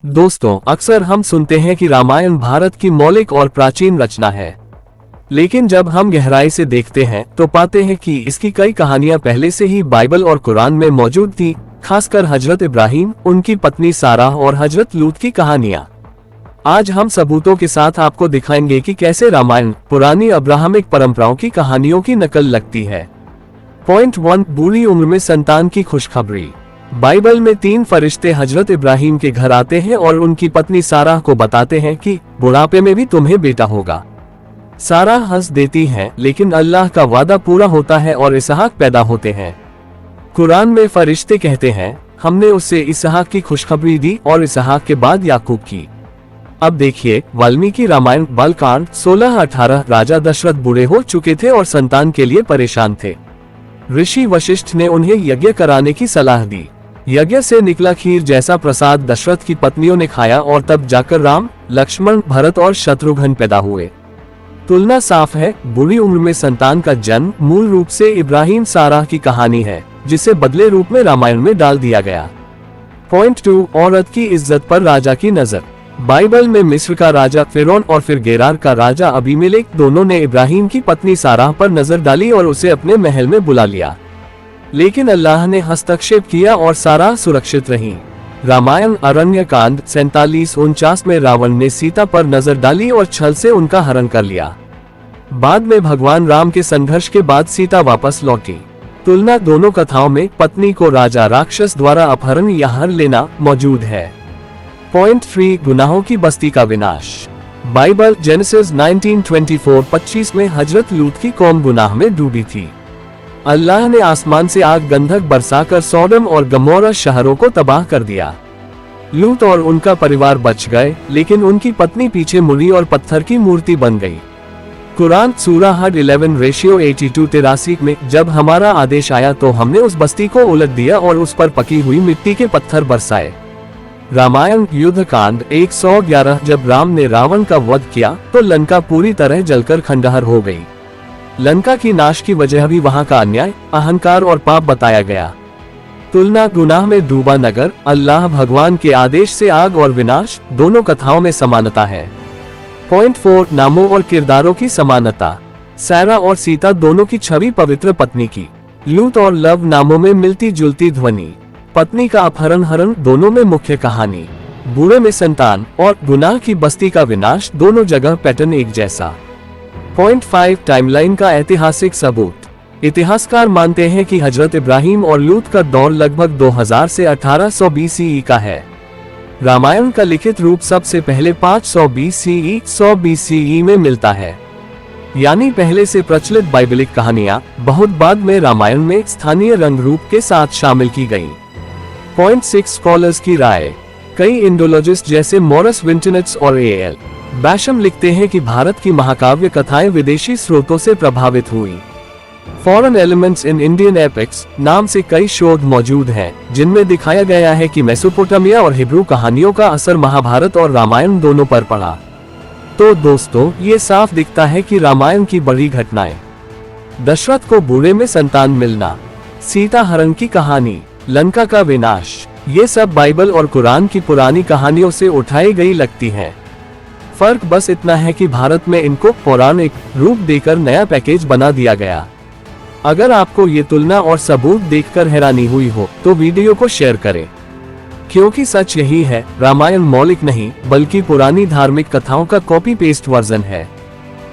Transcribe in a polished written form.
दोस्तों, अक्सर हम सुनते हैं कि रामायण भारत की मौलिक और प्राचीन रचना है। लेकिन जब हम गहराई से देखते हैं तो पाते हैं कि इसकी कई कहानियां पहले से ही बाइबल और कुरान में मौजूद थी, खासकर हजरत इब्राहिम, उनकी पत्नी सारा और हजरत लूत की कहानियां। आज हम सबूतों के साथ आपको दिखाएंगे कि कैसे रामायण पुरानी अब्राहमिक परंपराओं की कहानियों की नकल लगती है। पॉइंट 1, बूढ़ी उम्र में संतान की खुशखबरी। बाइबल में 3 फरिश्ते हजरत इब्राहिम के घर आते हैं और उनकी पत्नी सारा को बताते हैं कि बुढ़ापे में भी तुम्हें बेटा होगा। सारा हंस देती है, लेकिन अल्लाह का वादा पूरा होता है और इसहाक पैदा होते हैं। कुरान में फरिश्ते कहते हैं, हमने उससे इसहाक की खुशखबरी दी और इसहाक के बाद याकूब की। अब देखिए वाल्मीकि रामायण बालकांड 16-18। राजा दशरथ बूढ़े हो चुके थे और संतान के लिए परेशान थे। ऋषि वशिष्ठ ने उन्हें यज्ञ कराने की सलाह दी। यज्ञ से निकला खीर जैसा प्रसाद दशरथ की पत्नियों ने खाया और तब जाकर राम, लक्ष्मण, भरत और शत्रुघ्न पैदा हुए। तुलना साफ है, बुरी उम्र में संतान का जन्म मूल रूप से इब्राहिम सारा की कहानी है, जिसे बदले रूप में रामायण में डाल दिया गया। पॉइंट 2, औरत की इज्जत पर राजा की नजर। बाइबल में मिस्र का राजा फिरौन और फिर गेरार का राजा अबीमेलेक दोनों ने इब्राहिम की पत्नी सारा पर नजर डाली और उसे अपने महल में बुला लिया। लेकिन अल्लाह ने हस्तक्षेप किया और सारा सुरक्षित रही। रामायण अरण्य कांड 47-49 में रावण ने सीता पर नजर डाली और छल से उनका हरण कर लिया। बाद में भगवान राम के संघर्ष के बाद सीता वापस लौटी। तुलना दोनों कथाओं में पत्नी को राजा राक्षस द्वारा अपहरण या हर लेना मौजूद है। पॉइंट 3, गुनाहों की बस्ती का विनाश। बाइबल जेनेसिस 19:24-25 में हजरत लूत की कौम गुनाह में डूबी थी। अल्लाह ने आसमान से आग गंधक बरसाकर सोडम और गमोरा शहरों को तबाह कर दिया। लूत और उनका परिवार बच गए, लेकिन उनकी पत्नी पीछे मुड़ी और पत्थर की मूर्ति बन गई। कुरान सूरा हद 11:82-83 में जब हमारा आदेश आया तो हमने उस बस्ती को उलट दिया और उस पर पकी हुई मिट्टी के पत्थर बरसाए। रामायण युद्ध कांड 111। जब राम ने रावण का वध किया तो लंका पूरी तरह जलकर खंडहर हो गई। लंका की नाश की वजह भी वहां का अन्याय, अहंकार और पाप बताया गया। तुलना गुनाह में डूबा नगर, अल्लाह भगवान के आदेश से आग और विनाश, दोनों कथाओं में समानता है। पॉइंट 4, नामों और किरदारों की समानता। सारा और सीता दोनों की छवि पवित्र पत्नी की। लूत और लव नामों में मिलती जुलती ध्वनि। पत्नी का अपहरण हरण दोनों में मुख्य कहानी। बूढ़े में संतान और गुनाह की बस्ती का विनाश, दोनों जगह पैटर्न एक जैसा। पॉइंट 5, टाइमलाइन का ऐतिहासिक सबूत। इतिहासकार मानते हैं कि हजरत इब्राहिम और लूत का दौर लगभग 2000 से 1800 BCE का है। रामायण का लिखित रूप सबसे पहले 500 BCE 100 BCE में मिलता है, यानी पहले से प्रचलित बाइबलिक कहानियां बहुत बाद में रामायण में स्थानीय रंग रूप के साथ शामिल की गयी। पॉइंट 6, स्कॉलर्स की राय। कई इंडोलॉजिस्ट जैसे मॉरिस विंटनेट्स और A.L. बैशम लिखते हैं कि भारत की महाकाव्य कथाएं विदेशी स्रोतों से प्रभावित हुई। Foreign elements in Indian epics नाम से कई शोध मौजूद हैं, जिनमें दिखाया गया है कि मेसोपोटामिया और हिब्रू कहानियों का असर महाभारत और रामायण दोनों पर पड़ा। तो दोस्तों, ये साफ दिखता है कि रामायण की बड़ी घटनाएं, दशरथ को बूढ़े में संतान मिलना, सीता हरण की कहानी, लंका का विनाश, ये सब बाइबल और कुरान की पुरानी कहानियों से उठाई गई लगती हैं। फर्क बस इतना है कि भारत में इनको पौराणिक रूप देकर नया पैकेज बना दिया गया। अगर आपको ये तुलना और सबूत देखकर हैरानी हुई हो तो वीडियो को शेयर करें, क्योंकि सच यही है, रामायण मौलिक नहीं बल्कि पुरानी धार्मिक कथाओं का कॉपी पेस्ट वर्जन है।